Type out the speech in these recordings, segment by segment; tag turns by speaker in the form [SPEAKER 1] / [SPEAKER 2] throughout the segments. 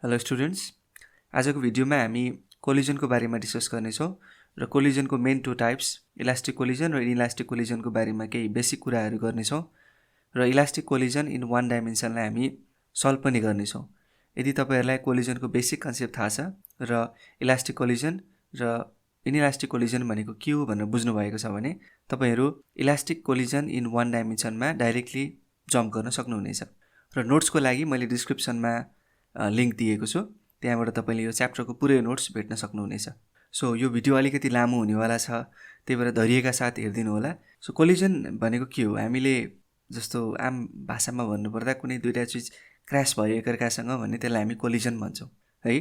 [SPEAKER 1] Hello students, आजको भिडियोमा हामी कोलिजनको बारेमा डिस्कस गर्नेछौँ र कोलिजनको main two types elastic collision र इनइलास्टिक कोलिजनको बारेमा केही बेसिक कुराहरू गर्नेछौँ र इलास्टिक कोलिजन इन वान डाइमेन्सनलाई हामी सल्भ पनि गर्नेछौँ। यदि तपाईहरूलाई कोलिजनको बेसिक कन्सेप्ट थाहा छ र इलास्टिक कोलिजन र इनइलास्टिक कोलिजन भनेको के हो भनेर बुझ्नुभएको छ भने तपाईहरू इलास्टिक कोलिजन इन वान डाइमेन्सनमा डाइरेक्टली जम्प गर्न सक्नुहुनेछ। र नोट्सको लागि मैले डिस्क्रिप्सनमा लिङ्क दिएको छु, त्यहाँबाट तपाईँले यो च्याप्टरको पुरै नोट्स भेट्न सक्नुहुनेछ। सो यो भिडियो अलिकति लामो हुनेवाला छ, त्यही भएर धैर्यका साथ हेरिदिनु होला। सो कोलिजन भनेको के हो? हामीले जस्तो आम भाषामा भन्नुपर्दा कुनै दुईवटा चिज क्रास भयो एकअर्कासँग भने त्यसलाई हामी कोलिजन भन्छौँ है।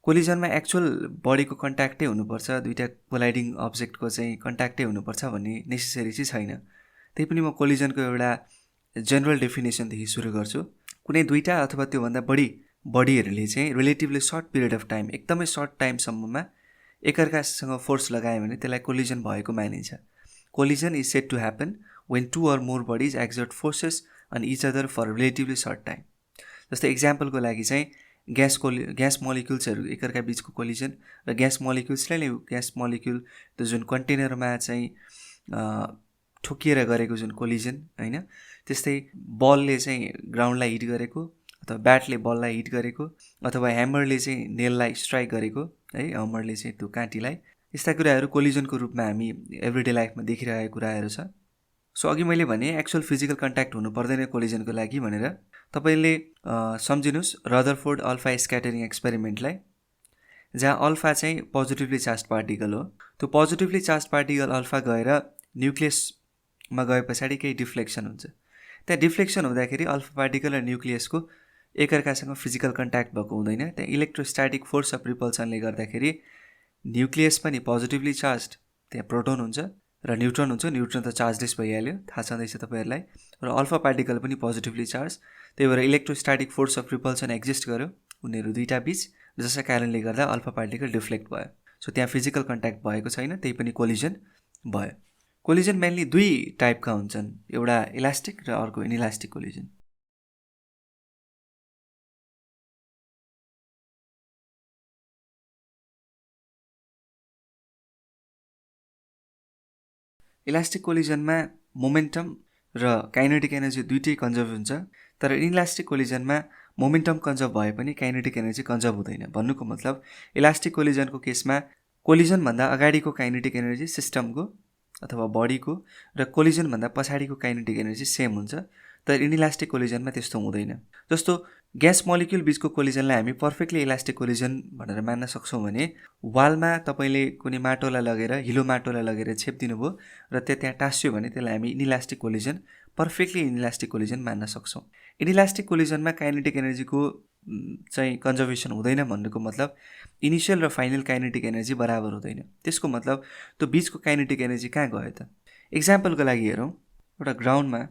[SPEAKER 1] कोलिजनमा एक्चुअल बडीको कन्ट्याक्टै हुनुपर्छ, दुईवटा कोलाइडिङ अब्जेक्टको चाहिँ कन्ट्याक्टै हुनुपर्छ भन्ने नेसेसरी चाहिँ छैन। त्यही पनि म कोलिजनको एउटा जेनरल डेफिनेसनदेखि सुरु गर्छु। कुनै दुईवटा अथवा त्योभन्दा बढी बडीहरूले चाहिँ relatively short period of time, एकदमै सर्ट टाइमसम्ममा एकअर्कासँग फोर्स लगायो भने त्यसलाई कोलिजन भएको मानिन्छ। Collision is said to happen when two or more bodies exert forces on each other for relatively short time. जस्तै इक्जाम्पलको लागि चाहिँ ग्यास मोलिक्युल्सहरू एकअर्का बिचको कोलिजन र ग्यास मोलिक्युल त्यो जुन कन्टेनरमा चाहिँ ठोकिएर गरेको जुन कोलिजन होइन, त्यस्तै बलले चाहिँ ग्राउन्डलाई हिट गरेको अथवा ब्याटले बललाई हिट गरेको अथवा ह्यामरले चाहिँ नेललाई स्ट्राइक गरेको है, ह्यामरले चाहिँ त्यो काँटीलाई, यस्ता कुराहरू कोलिजनको रूपमा हामी एभ्रिडे लाइफमा देखिरहेको कुराहरू छ। सो अघि मैले भने एक्चुअल फिजिकल कन्ट्याक्ट हुनु पर्दैन कोलिजनको लागि भनेर। तपाईँले सम्झिनुहोस् रदरफोर्ड अल्फा स्क्याटरिङ एक्सपेरिमेन्टलाई, जहाँ अल्फा चाहिँ पोजिटिभली चार्ज पार्टिकल हो। त्यो पोजिटिभली चार्ज पार्टिकल अल्फा गएर न्युक्लियसमा गए पछाडि केही डिफ्लेक्सन हुन्छ। त्यहाँ डिफ्लेक्सन हुँदाखेरि अल्फा पार्टिकल र न्युक्लियसको एकअर्कासँग फिजिकल कन्ट्याक्ट भएको हुँदैन। त्यहाँ इलेक्ट्रोस्ट्याटिक फोर्स अफ रिपल्सनले गर्दाखेरि न्युक्लियस पनि पोजिटिभली चार्ज, त्यहाँ प्रोटोन हुन्छ र न्युट्रोन हुन्छ। न्युट्रोन त चार्जलेस भइहाल्यो, थाहा छँदैछ तपाईँहरूलाई। र अल्फा पार्टिकल पनि पोजिटिभली चार्ज, त्यही भएर electrostatic force of repulsion exist गर्यो उनीहरू दुईवटा बिच, जसका कारणले गर्दा अल्फा पार्टिकल डिफ्लेक्ट भयो। सो त्यहाँ फिजिकल कन्ट्याक्ट भएको छैन, त्यही पनि कोलिजन भयो। कोलिजन मेनली दुई टाइपका हुन्छन्, एउटा इलास्टिक र अर्को इनइलास्टिक कोलिजन। इलास्टिक कोलिजनमा मोमेन्टम र काइनेटिक एनर्जी दुइटै कन्जर्भ हुन्छ, तर इनइलास्टिक कोलिजनमा मोमेन्टम कन्जर्भ भए पनि काइनेटिक एनर्जी कन्जर्भ हुँदैन। भन्नुको मतलब इलास्टिक कोलिजनको केसमा कोलिजनभन्दा अगाडिको काइनेटिक एनर्जी सिस्टमको अथवा बडीको र कोलिजनभन्दा पछाडिको काइनेटिक एनर्जी सेम हुन्छ, तर इनइलास्टिक कोलिजनमा त्यस्तो हुँदैन। जस्तो ग्यास मोलिक्युल बिचको कोलिजनलाई हामी पर्फेक्टली इलास्टिक कोलिजन भनेर मान्न सक्छौँ भने वालमा तपाईँले कुनै माटोलाई लगेर, हिलो माटोलाई लगेर छेपिदिनु भयो र त्यहाँ टाँसियो भने त्यसलाई हामी inelastic collision, perfectly inelastic collision मान्न सक्छौँ। इनइलास्टिक कोलिजनमा काइनेटिक एनर्जीको चाहिँ कन्जर्भेसन हुँदैन भन्नुको मतलब इनिसियल र फाइनल काइनेटिक एनर्जी बराबर हुँदैन। त्यसको मतलब त्यो बिचको काइनेटिक एनर्जी कहाँ गयो त? इक्जाम्पलको लागि हेरौँ, एउटा ग्राउन्डमा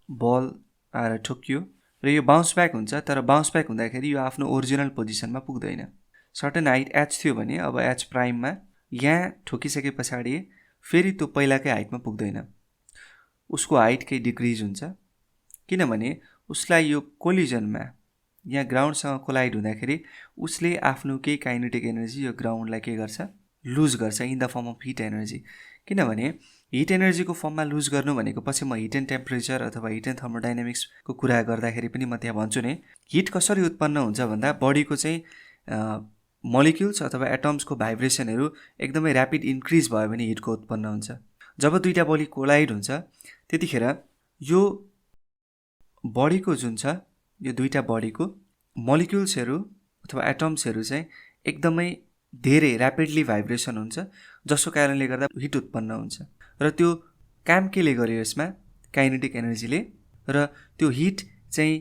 [SPEAKER 1] बल आएर ठोकियो र यो बाउन्स ब्याक हुन्छ, तर बाउन्स ब्याक हुँदाखेरि यो आफ्नो ओरिजिनल पोजिसनमा पुग्दैन। सर्टेन हाइट एच थियो भने अब एच प्राइममा यहाँ ठोकिसके पछाडि फेरि त्यो पहिलाकै हाइटमा पुग्दैन, उसको हाइट केही डिक्रिज हुन्छ, किनभने उसलाई यो कोलिजनमा यहाँ ग्राउन्डसँग कोलाइड हुँदाखेरि उसले आफ्नो केही काइनेटिक एनर्जी यो ग्राउन्डलाई के गर्छ, लुज गर्छ in the form of hit energy. किनभने हिट एनर्जीको फर्ममा लुज गर्नु भनेको पछि म हिट एन्ड टेम्परेचर अथवा हिट एन्ड थर्मोडाइनामिक्सको कुरा गर्दाखेरि पनि म त्यहाँ भन्छु नै। हिट कसरी उत्पन्न हुन्छ भन्दा बडीको चाहिँ मोलिक्युल्स अथवा एटम्सको भाइब्रेसनहरू एकदमै ऱ्यापिड इन्क्रिज भयो भने हिटको उत्पन्न हुन्छ। जब दुईवटा बडी कोलाइड हुन्छ त्यतिखेर यो बडीको जुन छ, यो दुईवटा बडीको मोलिक्युल्सहरू अथवा एटम्सहरू चाहिँ एकदमै धेरै ऱ्यापिडली भाइब्रेसन हुन्छ, जसको कारणले गर्दा हिट उत्पन्न हुन्छ। र त्यो काम केले गर्यो यसमा, काइनेटिक एनर्जीले। र त्यो हिट चाहिँ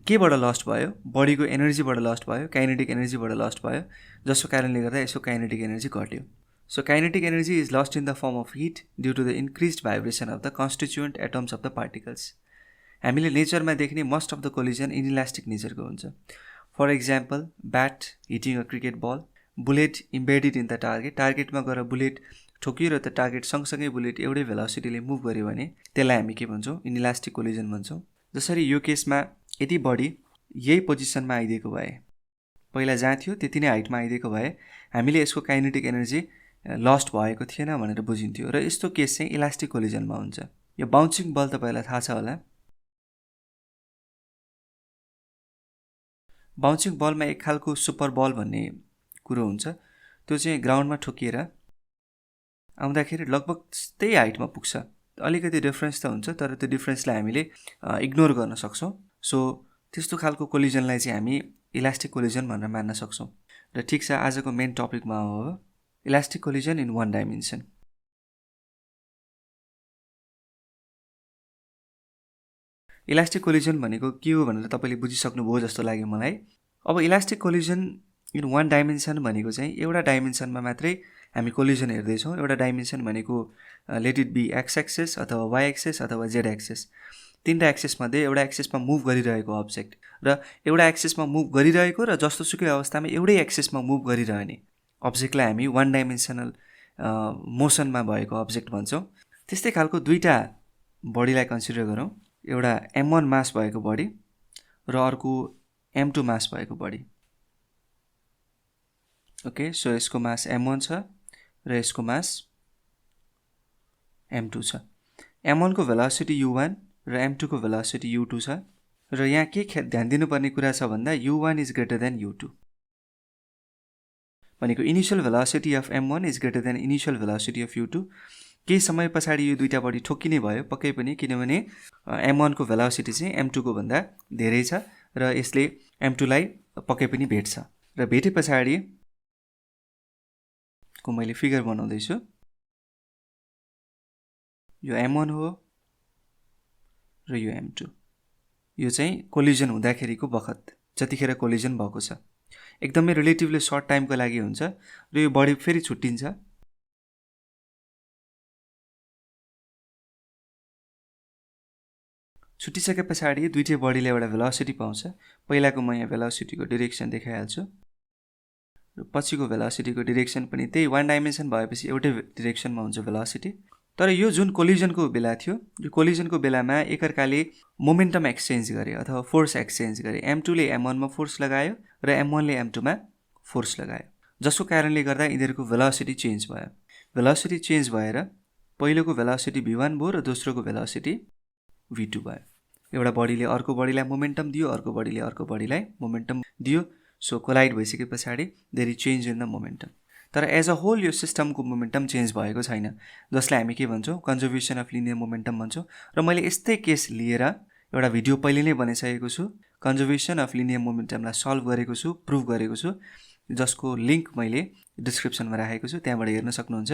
[SPEAKER 1] केबाट लस्ट भयो? बडीको एनर्जीबाट लस्ट भयो, काइनेटिक एनर्जीबाट लस्ट भयो, जसको कारणले गर्दा यसको काइनेटिक एनर्जी घट्यो। So kinetic energy is lost in the form of heat due to the increased vibration of the constituent atoms of the particles. हामीले नेचरमा देख्ने most of the collision inelastic नेचरको हुन्छ। For example bat hitting a cricket ball, bullet embedded in the target, टार्गेटमा गएर bullet ठोकियो र त्यो target सँगसँगै बुलेट एउटै भेलोसिटीले मुभ गर्यो भने त्यसलाई हामी के भन्छौँ? इनइलास्टिक कोलिजन भन्छौँ। जसरी यो केसमा यदि बडी यही पोजिसनमा आइदिएको भए, पहिला जहाँ थियो त्यति नै हाइटमा आइदिएको भए हामीले यसको काइनेटिक एनर्जी लस्ट भएको थिएन भनेर बुझिन्थ्यो। र यस्तो केस चाहिँ इलास्टिक कोलिजनमा हुन्छ। यो बाउन्सिङ बल तपाईँलाई थाहा छ होला। बाउन्सिङ बलमा एक खालको सुपर बल भन्ने कुरो हुन्छ, त्यो चाहिँ ग्राउन्डमा ठोकिएर आउँदाखेरि लगभग त्यही हाइटमा पुग्छ। अलिकति डिफ्रेन्स त हुन्छ, तर त्यो डिफ्रेन्सलाई हामीले इग्नोर गर्न सक्छौँ। सो त्यस्तो खालको कोलिजनलाई चाहिँ हामी इलास्टिक कोलिजन भनेर मान्न सक्छौँ। र ठिक छ, आजको मेन टपिकमा हो elastic collision in one dimension. Elastic collision भनेको के हो भनेर तपाईँले बुझिसक्नुभयो जस्तो लाग्यो मलाई। अब elastic collision in one dimension भनेको चाहिँ एउटा डाइमेन्सनमा मात्रै हामी कोलिजन हेर्दैछौँ। एउटा डाइमेन्सन भनेको let it be X axis अथवा वाइ एक्सेस अथवा जेड एक्सेस, तीनवटा एक्सेसमध्ये एउटा एक्सेसमा मुभ गरिरहेको अब्जेक्ट र एउटा एक्सेसमा मुभ गरिरहेको र जस्तोसुकै अवस्थामा एउटै एक्सेसमा मुभ गरिरहने अब्जेक्टलाई हामी वान डाइमेन्सनल मोसनमा भएको अब्जेक्ट भन्छौँ। त्यस्तै खालको दुईवटा बडीलाई कन्सिडर गरौँ, एउटा m1 मास भएको बडी र अर्को m2 मास भएको बडी। ओके, सो यसको मास m1 छ र यसको मास m2 छ। m1 को भेलोसिटी u1 र m2 को भेलोसिटी u2 छ। र यहाँ के ध्यान दिनुपर्ने कुरा छ भन्दा u1 is greater than u2 भनेको initial velocity of m1 is greater than initial velocity of u2। केही समय पछाडि यो दुईटा बडी ठोकिने भयो पक्कै पनि, किनभने m1 को भेलोसिटी चाहिँ m2 को भन्दा धेरै छ र यसले m2 लाई पक्कै पनि भेट्छ। र भेटे पछाडि को मैले फिगर बनाउँदैछु, यो m1 हो र यो m2। यो चाहिँ कोलिजन हुँदाखेरिको बखत, जतिखेर कोलिजन भएको छ। एकदमै रिलेटिभली सर्ट टाइमको लागि हुन्छ र यो बडी फेरि छुट्टिन्छ। छुट्टिसके पछाडि दुईटै बडीले एउटा भेलोसिटी पाउँछ। पहिलाको म यहाँ भेलोसिटीको डिरेक्सन देखाइहाल्छु र पछिको भेलोसिटीको डिरेक्सन पनि त्यही वान डाइमेन्सन भएपछि एउटै डिरेक्सनमा हुन्छ भेलोसिटी। तर यो जुन कोलिजनको बेला थियो, यो कोलिजनको बेलामा एकअर्काले मोमेन्टम एक्सचेन्ज गरे अथवा फोर्स एक्सचेन्ज गरे। m2 ले m1 मा फोर्स लगायो र m1 ले m2 मा फोर्स लगायो, जसको कारणले गर्दा यिनीहरूको भेलोसिटी चेन्ज भयो। भेलोसिटी चेन्ज भएर पहिलोको भेलोसिटी v1 भयो र दोस्रोको भेलोसिटी v2 भयो। एउटा बडीले अर्को बडीलाई मोमेन्टम दियो, अर्को बडीले अर्को बडीलाई मोमेन्टम दियो। सो कोलाइड भइसके पछाडि there is change in the momentum. तर एज अ होल यो सिस्टमको मोमेन्टम चेन्ज भएको छैन, जसलाई हामी के भन्छौँ, कन्जर्भेसन अफ लिनियर मोमेन्टम भन्छौँ। र मैले यस्तै केस लिएर एउटा भिडियो पहिले नै बनाइसकेको छु, कन्जर्भेसन अफ लिनियर मोमेन्टमलाई सल्भ गरेको छु, प्रुभ गरेको छु, जसको लिङ्क मैले डिस्क्रिप्सनमा राखेको छु, त्यहाँबाट हेर्न सक्नुहुन्छ।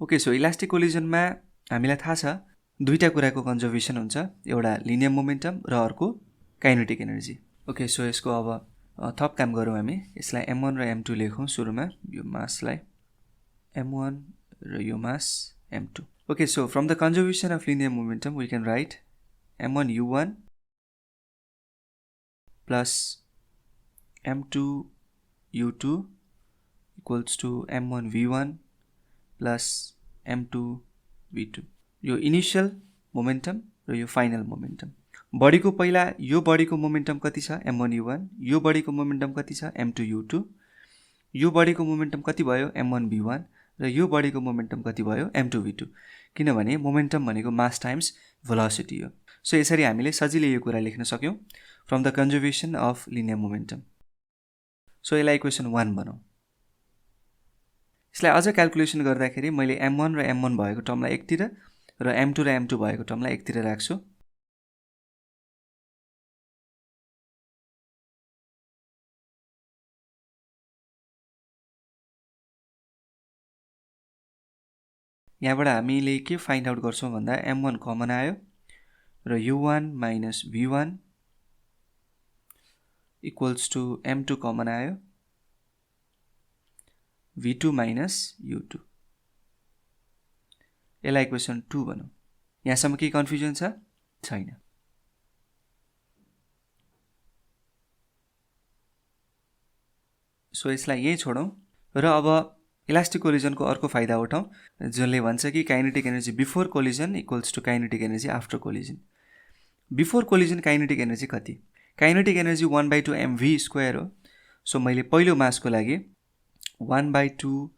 [SPEAKER 1] ओके, सो इलास्टिक कोलिजनमा हामीलाई थाहा छ दुईवटा कुराको कन्जर्भेसन हुन्छ, एउटा लिनियर मोमेन्टम र अर्को काइनेटिक एनर्जी। ओके, सो यसको अब थप काम गरौँ हामी। यसलाई m1 र m2 लेखौँ सुरुमा, यो मासलाई m1 र यो mass m2। Okay, so from the conservation of linear momentum we can write m1 u1 plus m2 u2 equals to m1 v1 plus m2 v2। यो इनिशियल मोमेन्टम र यो फाइनल मोमेन्टम। बडीको पहिला यो बडीको मोमेन्टम कति छ m1 u1, यो बडीको मोमेन्टम कति छ m2 u2, यो बडीको मोमेन्टम कति भयो m1 v1 र यो बडीको मोमेन्टम कति भयो m2 v2, किनभने मोमेन्टम भनेको मास टाइम्स भेलोसिटी हो। सो यसरी हामीले सजिलै यो कुरा लेख्न सक्यौँ from the conservation of linear momentum. So यसलाई इक्वेसन 1 बनाऊ। यसलाई अझ क्याल्कुलेसन गर्दाखेरि मैले m1 र m1 भएको टर्मलाई एकतिर र m2 र m2 भएको टर्मलाई एकतिर राख्छु। यहाँबाट हामीले के फाइन्ड आउट गर्छौँ भन्दा m1 कमन आयो र u1 minus v1 equals to m2 common आयो, v2 माइनस u2। यसलाई इक्वेसन 2 भनौँ। यहाँसम्म केही कन्फ्युजन छ? छैन। सो यसलाई यही छोडौँ र अब इलास्टिक कोलिजनको अर्को फाइदा उठाउँ, जसले भन्छ कि kinetic energy before collision equals to kinetic energy after collision. Before collision kinetic energy कति? काइनेटिक एनर्जी 1/2 mv² हो। सो मैले पहिलो मासको लागि 1/2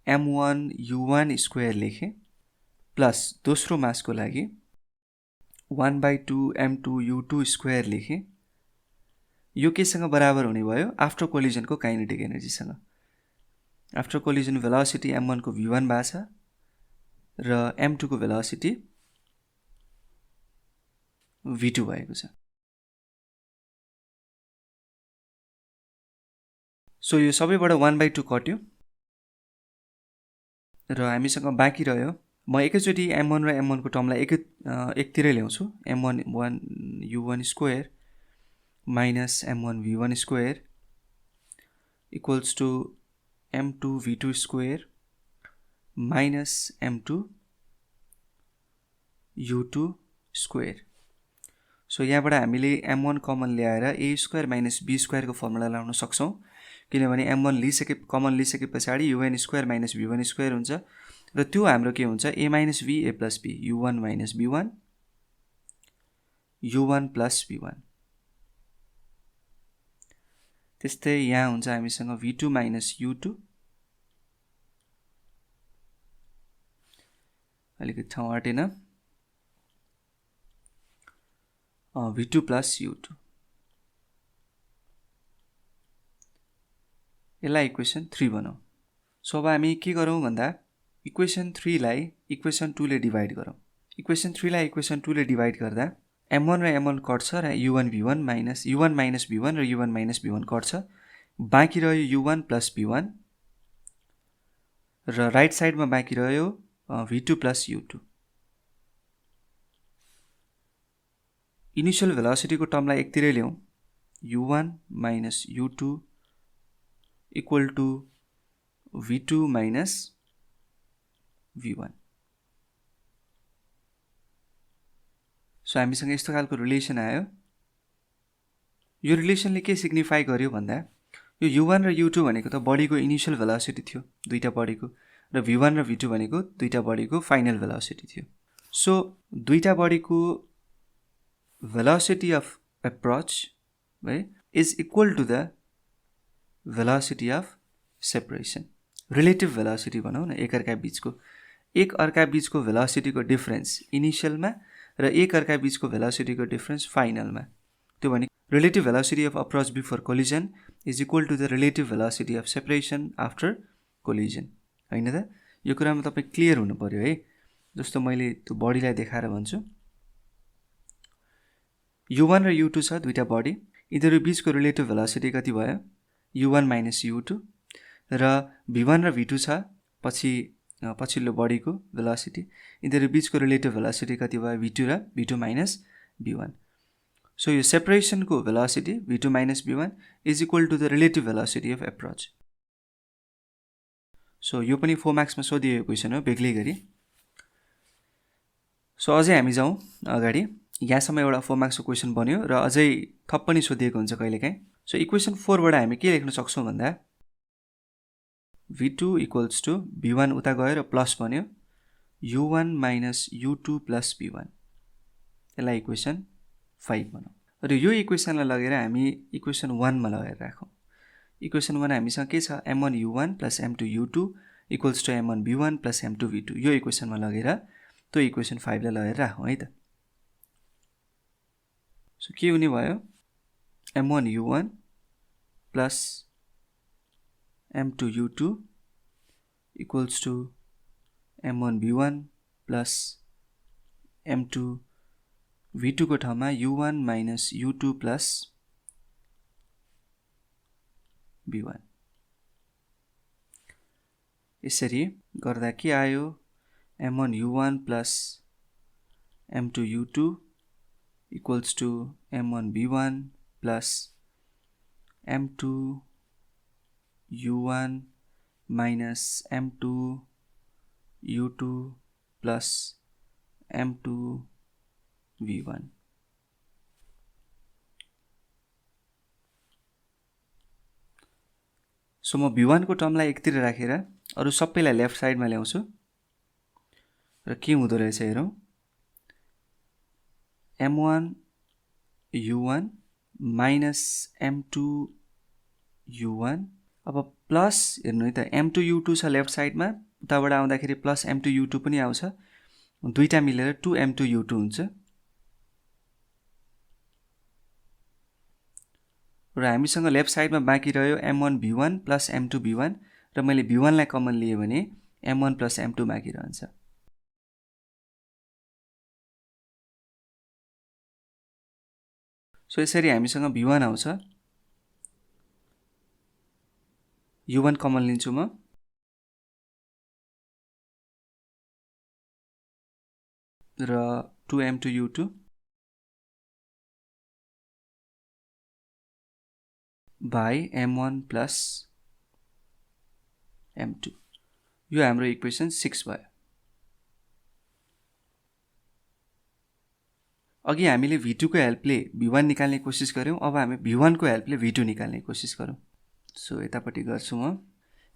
[SPEAKER 1] m1 u1² लेखेँ प्लस दोस्रो मासको लागि 1/2 m2 u2² लेखेँ। यो केसँग बराबर हुने भयो आफ्टर कोलिजनको काइनेटिक एनर्जीसँग। आफ्टर कोलिजन भेलोसिटी m1 को v1 भएको छ र m2 को भेलोसिटी v2 भएको छ। सो यो सबैबाट 1/2 कट्यो र हामीसँग बाँकी रह्यो। म एकैचोटि m1 र m1 को टर्मलाई एकतिरै ल्याउँछु। m1 u1² minus m1 v1² equals to m2 v2² minus m2 u2²। So यहाँबाट हामीले m1 कमन ल्याएर a² माइनस b² को फर्मुला लगाउन सक्छौँ, किनभने m1 कमन लिइसके पछाडि un² माइनस v1² हुन्छ र त्यो हाम्रो के हुन्छ a minus v a plus b u1 minus b1 u1 plus b1। त्यस्तै यहाँ हुन्छ हामीसँग v2 माइनस u2, अलिकति ठाउँ आँटेन, v2 प्लस u2। यसलाई इक्वेसन 3 बनाऊ। सो अब हामी के गरौँ भन्दा इक्वेसन 3 लाई इक्वेसन 2 ले डिभाइड गरौँ। इक्वेसन 3 लाई इक्वेसन 2 ले डिभाइड गर्दा m1 र m1 कट्छ र u1 माइनस b1 र u1 माइनस b1 कट्छ। बाँकी रह्यो u1 प्लस b1 र राइट साइडमा बाँकी रह्यो v2 प्लस u2। इनिशियल भेलोसिटीको टर्मलाई एकतिरै ल्याउँ। u1 minus u2 equal to v2 minus v1। So हामीसँग यस्तो खालको रिलेसन आयो। यो रिलेसनले के सिग्निफाई गर्यो भन्दा यो u1 र u2 भनेको त बडीको इनिशियल भेलोसिटी थियो दुईटा बडीको, र v1 र v2 भनेको दुईटा बडीको फाइनल भेलोसिटी थियो। सो दुईटा बडीको भेलोसिटी अफ एप्रोच है is equal to the velocity of separation. Relative velocity भनौँ न एकअर्का बीचको भेलोसिटीको डिफरेन्स इनिशियलमा र एकअर्का बीचको भेलोसिटीको डिफरेन्स फाइनलमा। त्यो भने relative velocity of approach before collision is equal to the relative velocity of separation after collision. होइन त? यो कुरामा तपाईँ क्लियर हुनु पर्यो है। जस्तो मैले त्यो बडीलाई देखाएर भन्छु। u1 र u2 छ दुईटा बडी, यिनीहरू बीचको रिलेटिभ भेलोसिटी कति भयो u1 माइनस u2, र v1 र v2 छ पछिल्लो बडीको भेलोसिटी, यिनीहरू बीचको रिलेटिभ भेलोसिटी कति भयो v2 र v2 माइनस v1। सो यो सेपरेसनको velocity v2 minus v1 is equal to the relative velocity of approach. So यो पनि 4 मार्क्समा सोधिएको क्वेसन हो बेग्लै गरी। सो अझै हामी जाउँ अगाडि। यहाँसम्म एउटा 4 मार्क्सको क्वेसन बन्यो र अझै थप पनि सोधिएको हुन्छ कहिलेकाहीँ। सो इक्वेसन 4बाट हामी के लेख्न सक्छौँ भन्दा v2 इक्वल्स टु v1 उता गयो र प्लस बन्यो u1 minus u2 plus v1। यसलाई इक्वेसन 5 बनाऊ र यो इक्वेसनलाई लगेर हामी इक्वेसन 1 मा लगाएर राखौँ। इक्वेसन 1 हामीसँग के छ m1 u1 plus m2 u2 equals to m1 v1 plus m2 v2। यो इक्वेसनमा लगेर त्यो इक्वेसन 5 लाई लगेर राखौँ है त। सो के हुने भयो m1 u1 plus m2 u2 equals to m1 v1 plus m2 v2 को ठाउँमा u1 minus u2 plus v1। यसरी गर्दा के आयो m1 u1 plus m2 u2 equals to m1 v1 plus m2 u1 minus m2 u2 plus m2 v1। So म v1 को टर्मलाई एकतिर राखेर अरु सबैलाई लेफ्ट साइडमा ल्याउँछु र के हुँदो रहेछ हेरौँ। m1 u1 minus m2 u1 अब प्लस हेर्नु है त m2 u2 छ लेफ्ट साइडमा उताबाट आउँदाखेरि प्लस m2 u2 पनि आउँछ दुईटा मिलेर 2m2 u2 हुन्छ र हामीसँग लेफ्ट साइडमा बाँकी रह्यो m1 v1 plus m2 v1 र मैले v1 लाई कमन लिए भने m1 प्लस m2 बाँकी रहन्छ सो यसरी हामीसँग v1 आउँछ u1 कमन लिन्छु म र 2m2 u2 by m1 plus m2 यो हाम्रो इक्वेसन 6 भयो अघि हामीले v2 को हेल्पले v1 निकाल्ने कोसिस गर्यौं अब हामी v1 को हेल्पले v2 निकाल्ने कोसिस गरौं सो यतापट्टि गर्छु म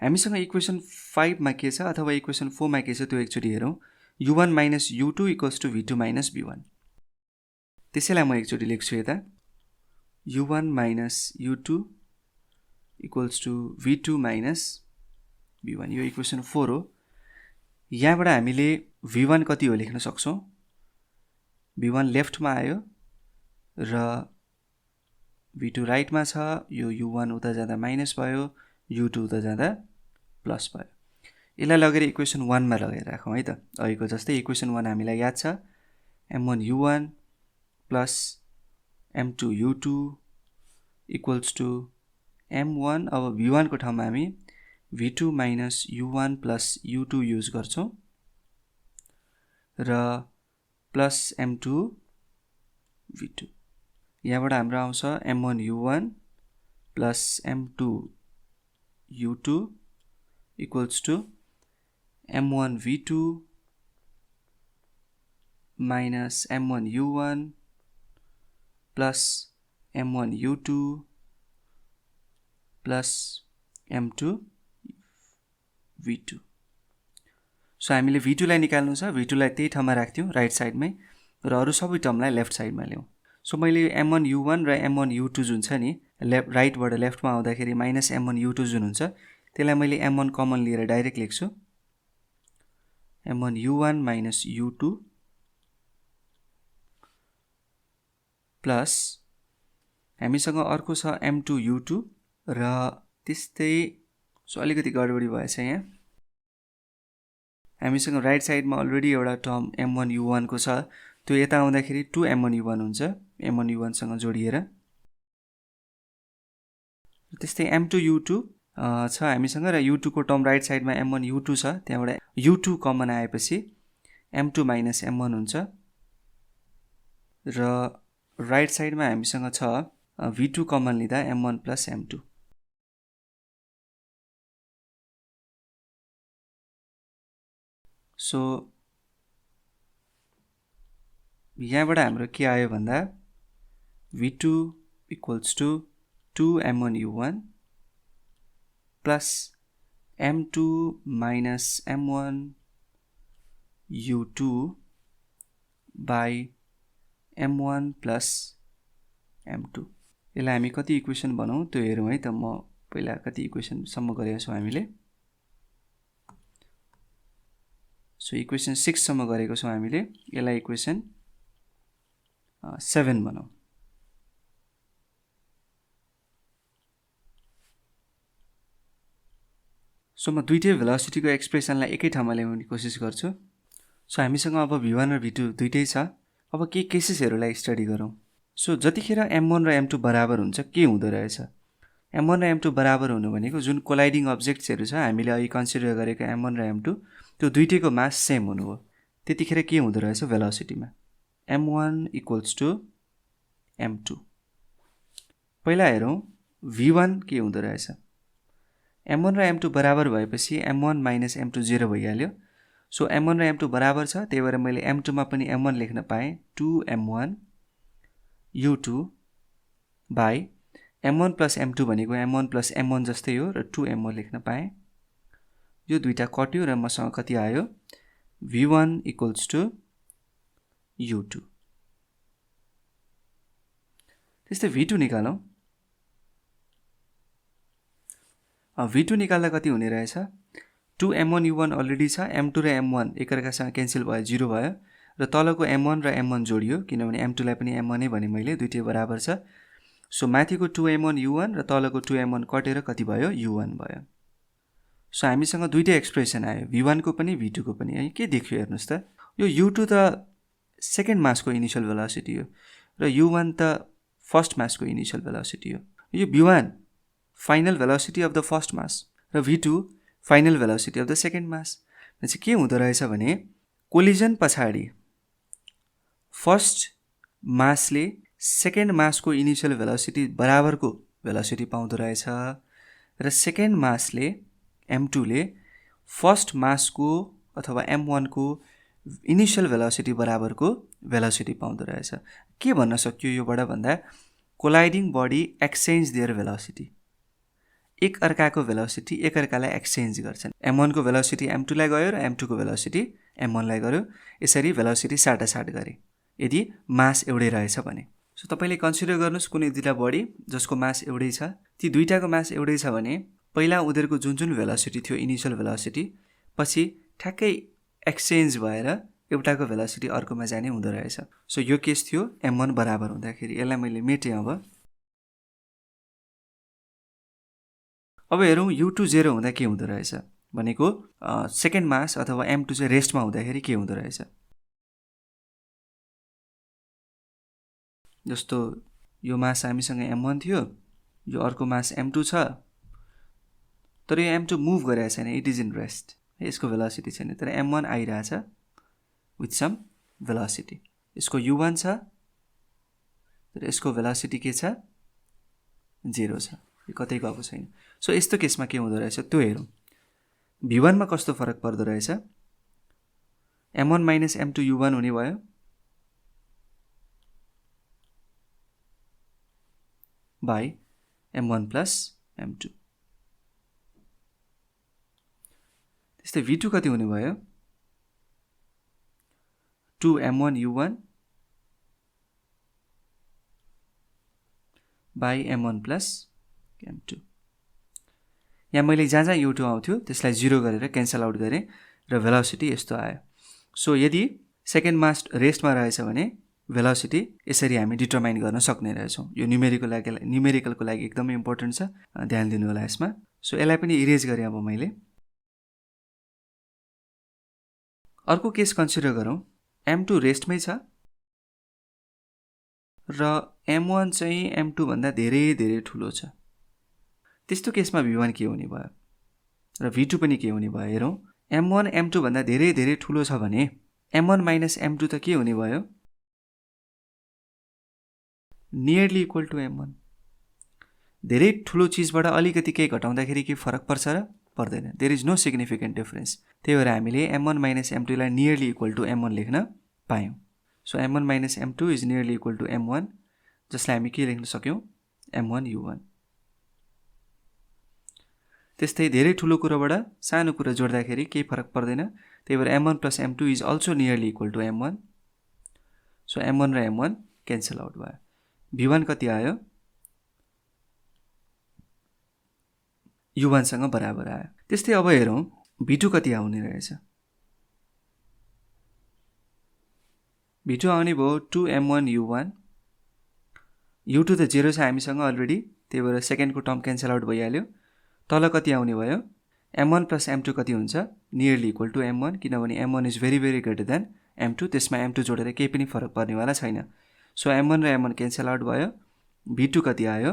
[SPEAKER 1] हामीसँग इक्वेसन 5 मा के छ अथवा इक्वेसन 4 मा के छ त्यो एकचोटी हेरौं u1 minus u2 equals to v2 minus v1 त्यसैलाई म एकचोटी लेख्छु यता u1 minus u2 equals to v2 minus v1 यो इक्वेसन 4 हो यहाँबाट हामीले v1 कति हो लेख्न सक्छौं v1 लेफ्ट मा आयो र v2 राइट मा छ यो u1 उता जाँदा माइनस भयो u2 उता जाँदा प्लस भयो यसलाई लगेर इक्वेसन 1 मा लगाएर राखौं है त अहिलेको जस्तै इक्वेसन 1 हामीलाई याद छ m1 u1 plus m2 u2 equals to m1 अब v1 को ठाउँमा हामी v2 minus u1 plus u2 use गर्छौं र plus m2 v2 यहाँबाट हाम्रो आउँछ m1 u1 plus m2 u2 equals to m1 v2 minus m1 u1 plus m1 u2 plus m2 v2 so हामीले v2 लाई निकाल्नु छ v2 लाई त्यही ठाउँमा राख्थ्यौं राइट साइडमै र अरु सबै टर्मलाई लेफ्ट साइडमा ल्याउँ सो मैले m1 u1 र m1 u2 जुन छ नि राइटबाट लेफ्टमा आउँदाखेरि माइनस m1 u2 जुन हुन्छ त्यसलाई मैले m1 कमन लिएर डाइरेक्ट लेख्छु m1 u1 minus u2 plus हामीसँग अर्को छ m2 u2 र त्यस्तै सो अलिकति गडबडी भएछ यहाँ हामीसँग राइट साइडमा अलरेडी एउटा टर्म m1 u1 को छ त्यो यता आउँदाखेरि 2m1 u1 हुन्छ m1 u1 सँग जोडिएर त्यस्तै m2 u2 छ हामीसँग र u2 को टर्म राइट साइडमा m1 u2 छ त्यहाँबाट u2 कमन आएपछि m2 minus m1 हुन्छ र राइट साइडमा हामीसँग छ v2 कमन लिँदा m1 plus m2 सो यहाँबाट हाम्रो के आयो भन्दा v2 equals to 2m1 u1 plus m2 minus m1 u2 by m1 plus m2 यसलाई हामी कति इक्वेसन बनाऊ त्यो हेरौं है त म पहिला कति इक्वेसन सम्म गरेका छौं हामीले सो इक्वेसन 6 सम्म गरेको छौं हामीले यसलाई इक्वेसन 7 बनाऊ सो म दुईटै भेलोसिटीको एक्सप्रेसनलाई एकै ठाउँमा ल्याउने कोसिस गर्छु सो हामीसँग अब v1 र v2 दुईटै छ अब के केसेसहरुलाई स्टडी गरौं सो जतिखेर m1 र m2 बराबर हुन्छ के हुँदो रहेछ m1 र m2 बराबर हुनु भनेको जुन कोलाइडिङ अब्जेक्ट्सहरु छ हामीले अहिले कन्सिडर गरेको m1 र m2 त्यो दुईटैको मास सेम हुनु हो त्यतिखेर के हुँदो रहेछ भेलोसिटीमा m1 equals to m2 पहिला हेरौं v1 के हुँदो रहेछ m1 र m2 बराबर भएपछि m1 minus m2 0 भइहाल्यो सो m1 र m2 बराबर छ त्यही भएर मैले m2 मा पनि m1 लेख्न पाएँ 2m1 u2 by m1 plus m2 भनेको m1 plus m1 जस्तै हो र 2m1 लेख्न पाएँ यो दुईटा कट्यो र मसँग कति आयो v1 equals to u2 त्यस्तै V2 निकालौँ। V2 निकाल्दा कति हुने रहेछ, 2m1 u1 अलरेडी छ, m2 र m1 एकअर्कासँग क्यान्सल भयो, 0 भयो र तलको m1 र m1 जोडियो किनभने m2 लाई पनि m1 नै भने मैले, दुईटै बराबर छ। सो माथिको 2m1 u1 र तलको 2m1 कटेर कति भयो, u1 भयो। सो हामीसँग दुईटै एक्सप्रेसन आयो, v1 को पनि v2 को पनि है। के देखियो हेर्नुस् त, यो u2 त सेकेन्ड मासको इनिशियल भेलोसिटी हो र u1 त फर्स्ट मासको इनिशियल भेलोसिटी हो। यो v1 final velocity of the first mass र v2 final velocity of the second mass. चाहिँ के हुँदो रहेछ भने कोलिजन पछाडि फर्स्ट मासले सेकेन्ड मासको इनिशियल भेलोसिटी बराबरको भेलोसिटी पाउँदो रहेछ र सेकेन्ड मासले m2 ले फर्स्ट मासको अथवा m1 को इनिशियल भेलोसिटी बराबरको भेलोसिटी पाउँदो रहेछ। के भन्न सक्यो योबाट भन्दा colliding body exchange their velocity, एक अर्काको भेलोसिटी एक अर्कालाई एक्सचेन्ज गर्छन्। m1 को भेलोसिटी m2 लाई गयो र m2 को भेलोसिटी m1 लाई गयो, यसरी भेलोसिटी साटासाट गरे यदि मास एउटै रहेछ भने। सो तपाईले कन्सिडर गर्नुस् कुनै दुईटा बडी जसको मास एउटै छ, ती दुईटाको मास एउटै छ भने पहिला उनीहरुको जुन जुन भेलोसिटी थियो इनिशियल भेलोसिटी पछि ठ्याक्कै एक्सचेन्ज भएर एउटाको भेलोसिटी अर्कोमा जाने हुँदो रहेछ। सो यो केस थियो m1 बराबर हुँदाखेरि। यसलाई मैले मेटे। अब हेरौँ u2 0 हुँदा के हुँदो रहेछ भनेको सेकेन्ड मास अथवा m2 चाहिँ रेस्टमा हुँदाखेरि के हुँदो रहेछ। जस्तो यो मास हामीसँग m1 थियो, यो अर्को मास m2 छ, तर यो m2 मुभ गरेको छैन, इट इज इन रेस्ट, यसको भेलोसिटी छैन, तर m1 आइरहेछ विथ सम भेलोसिटी। यसको u1 छ तर यसको भेलोसिटी के छ, 0 छ, यो कतै गएको छैन। सो यस्तो केसमा के हुँदो रहेछ त्यो हेरौँ। v1 मा कस्तो फरक पर्दो रहेछ, m1 माइनस m2 u1 हुने भयो, बाई m1 प्लस m2। त्यस्तै v2 कति हुने भयो, 2m1 u1 by m1 plus m2। यहाँ मैले जहाँ जहाँ u2 आउँथ्यो त्यसलाई 0 गरेर क्यान्सल आउट गरेँ र भेलोसिटी यस्तो आयो। सो यदि सेकेन्ड मास रेस्टमा रहेछ भने भेलोसिटी यसरी हामी डिटरमाइन गर्न सक्ने रहेछौँ। यो न्युमेरिकलको लागि एकदमै इम्पोर्टेन्ट छ, ध्यान दिनु होला यसमा। सो यसलाई पनि इरेज गरेँ अब मैले। अर्को केस कन्सिडर गरौँ, m2 रेस्टमै छ र m1 चाहिँ m2 भन्दा धेरै धेरै ठुलो छ। त्यस्तो केसमा v1 के हुने भयो र v2 पनि के हुने भयो हेरौँ। m1 m2 भन्दा धेरै धेरै ठुलो छ भने m1 माइनस m2 त के हुने भयो, नियरली इक्वल टु m1। धेरै ठुलो चिजबाट अलिकति केही घटाउँदाखेरि के फरक पर्छ र पर्दैन, there is no significant difference. त्यही भएर हामीले m1 माइनस m2 लाई नियरली इक्वल टु m1 लेख्न पायौँ। So m1 minus m2 is nearly equal to m1, जसलाई हामी के लेख्न सक्यौँ, m1 u1। त्यस्तै धेरै ठुलो कुराबाट सानो कुरा जोड्दाखेरि केही फरक पर्दैन, त्यही भएर m1 plus m2 is also nearly equal to m1। So m1 र m1 क्यान्सल आउट भयो। v1 कति आयो, u1 सँग बराबर आयो। त्यस्तै अब हेरौँ v2 कति आउने रहेछ। v2 आउने भयो 2m1 u1, u2 त 0 छ हामीसँग अलरेडी, त्यही भएर सेकेन्डको टर्म क्यान्सल आउट भइहाल्यो। तल कति आउने भयो, m1 प्लस m2 कति हुन्छ, नियरली इक्वल टु m1, किनभने m1 is very very greater than m2, त्यसमा m2 जोडेर केही पनि फरक पर्नेवाला छैन। सो m1 र m1 क्यान्सल आउट भयो, v2 कति आयो,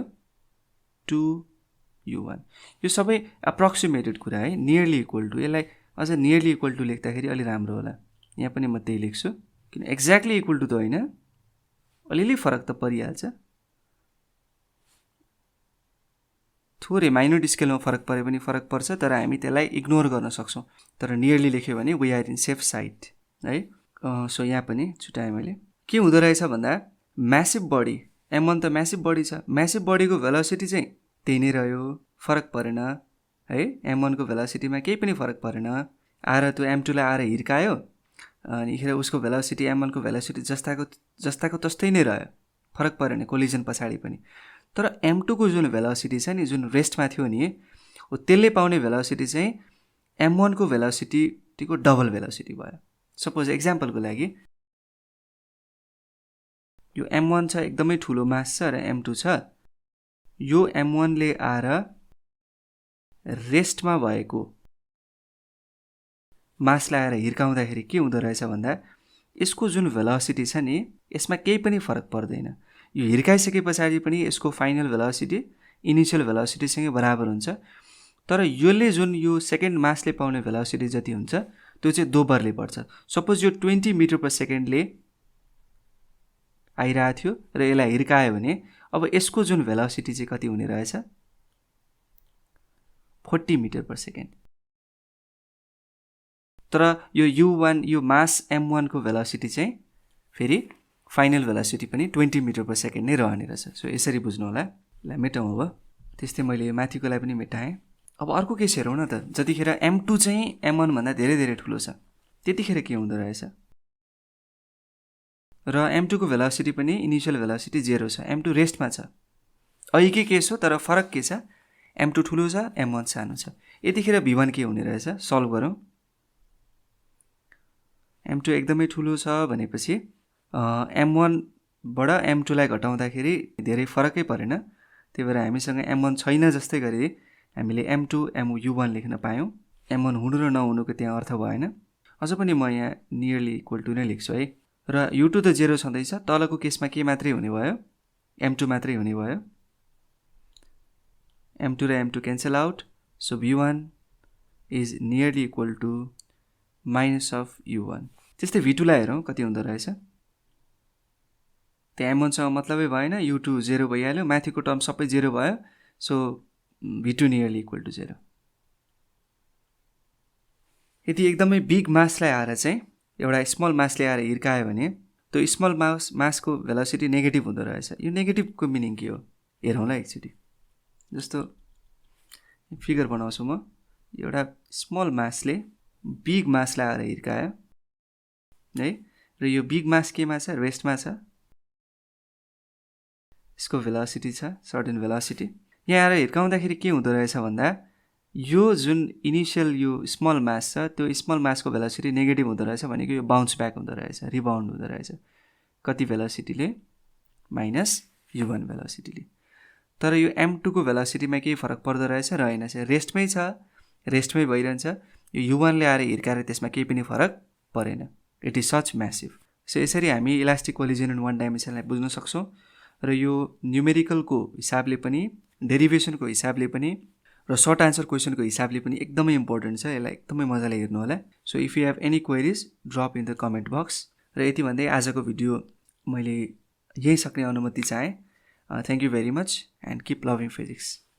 [SPEAKER 1] 2u1। यो सबै अप्रोक्सिमेटेड कुरा है, नियरली इक्वल टु। यसलाई अझ नियरली इक्वल टु लेख्दाखेरि अलि राम्रो होला। यहाँ पनि म त्यही लेख्छु, किन एक्ज्याक्टली इक्वल टु त होइन, अलिअलि फरक त परिहाल्छ, थोरै माइन्युट स्केलमा फरक परे पनि फरक पर्छ, तर हामी त्यसलाई इग्नोर गर्न सक्छौँ। तर नियरली लेख्यो भने we are in safe side है। सो यहाँ पनि छुट्याएँ मैले। के हुँदो रहेछ भन्दा म्यासिभ बडी, m1 त म्यासिभ बडी छ, म्यासिभ बडीको भेलोसिटी चाहिँ त्यही नै रह्यो, फरक परेन है। m1 को भेलोसिटीमा केही पनि फरक परेन, आएर त्यो m2 लाई आएर हिर्कायो, अनि उसको भेलोसिटी m1 को भेलोसिटी जस्ताको तस्तै नै रह्यो फरक परेन कोलिजन पछाडि पनि। तर m2 को जुन भेलोसिटी छ नि, जुन रेस्टमा थियो नि, हो त्यसले पाउने भेलोसिटी चाहिँ m1 को भेलोसिटीको डबल भेलोसिटी भयो। सपोज एक्जाम्पलको लागि यो m1 छ, एकदमै ठुलो मास छ, र m2 छ। यो m1 ले आएर रेस्टमा भएको मासलाई आएर हिर्काउँदाखेरि के हुँदो रहेछ भन्दा यसको जुन भेलोसिटी छ नि, यसमा केही पनि फरक पर्दैन। यो हिर्काइसके पछाडि पनि यसको फाइनल भेलोसिटी इनिशियल भेलोसिटीसँगै बराबर हुन्छ। तर यसले जुन यो सेकेन्ड मासले पाउने भेलोसिटी जति हुन्छ त्यो चाहिँ दोब्बरले बढ्छ। सपोज यो 20 मिटर पर सेकेन्डले आइरहेको थियो र यसलाई हिर्कायो भने अब यसको जुन भेलोसिटी चाहिँ कति हुने रहेछ, 40 मिटर पर सेकेन्ड। तर यो u1 यो मास m1 को भेलोसिटी चाहिँ फेरि फाइनल भेलोसिटी पनि 20 मिटर पर सेकेन्ड नै रहने रहेछ। सो यसरी बुझ्नु होला। ल मेटाउँ अब। त्यस्तै मैले यो माथिकोलाई पनि मेटाएँ। अब अर्को केस हेरौँ न त। जतिखेर m2 चाहिँ m1 भन्दा धेरै धेरै ठुलो छ त्यतिखेर के हुँदो रहेछ, र m2 को भेलोसिटी पनि इनिशियल भेलोसिटी 0 छ, m2 रेस्टमा छ। अहिलेकै केस हो तर फरक के छ, m2 ठुलो छ, m1 सानो छ। यतिखेर v1 के हुने रहेछ सल्भ गरौँ। m2 एकदमै ठुलो छ भनेपछि m1 बाट m2 लाई घटाउँदाखेरि धेरै फरकै परेन। त्यही भएर हामीसँग m1 छैन जस्तै गरी हामीले m2 u1 लेख्न पायौँ। m1 हुनु र नहुनुको त्यहाँ अर्थ भएन। अझ पनि म यहाँ नियरली इक्वल टु नै लेख्छु है। र u2 त 0 छँदैछ, तलको केसमा के मात्रै हुने भयो, m2 मात्रै हुने भयो। m2 र m2 cancel out. So v1 is nearly equal to minus of u1। त्यस्तै v2 लाई हेरौँ कति हुँदो रहेछ। त्यहाँ m1 सँग मतलबै भएन, u2 0 भइहाल्यो, माथिको टर्म सबै 0 भयो। So v2 nearly equal to 0। यदि एकदमै बिग मासलाई आएर चाहिँ एउटा स्मल मासले आएर हिर्कायो भने त्यो स्मल मासको भेलोसिटी नेगेटिभ हुँदो रहेछ। यो नेगेटिभको मिनिङ के हो हेरौँला एकचोटि। जस्तो फिगर बनाउँछु म। एउटा स्मल मासले बिग मासलाई आएर हिर्कायो है, र यो बिग मास केमा छ, रेस्टमा छ। यसको भेलोसिटी छ सर्टेन भेलोसिटी। यहाँ आएर हिर्काउँदाखेरि के हुँदो रहेछ भन्दा यो जुन इनिशियल यो स्मल मास छ त्यो स्मल मासको भेलोसिटी नेगेटिभ हुँदो रहेछ भनेको यो बाउन्स ब्याक हुँदो रहेछ, रिबाउन्ड हुँदो रहेछ। कति भेलोसिटीले, माइनस u1 भेलोसिटीले। तर यो m2 को भेलोसिटीमा केही फरक पर्दो रहेछ रहेन, रेस्टमै छ, रेस्टमै भइरहन्छ। यो u1 ले आएर हिर्काएर त्यसमा केही पनि फरक परेन। It is such massive. So यसरी हामी इलास्टिक कोलिजन इन वान डाइमेन्सनलाई बुझ्न सक्छौँ। र यो न्युमेरिकलको हिसाबले पनि, डेरिभेसनको हिसाबले पनि, र सर्ट आन्सर क्वेसनको हिसाबले पनि एकदमै इम्पोर्टेन्ट छ। यसलाई एकदमै मजाले हेर्नु होला। So if you have any queries drop in the comment box. र यति भन्दै आजको भिडियो मैले यही सक्ने अनुमति चाहेँ। Thank you very much and keep loving physics.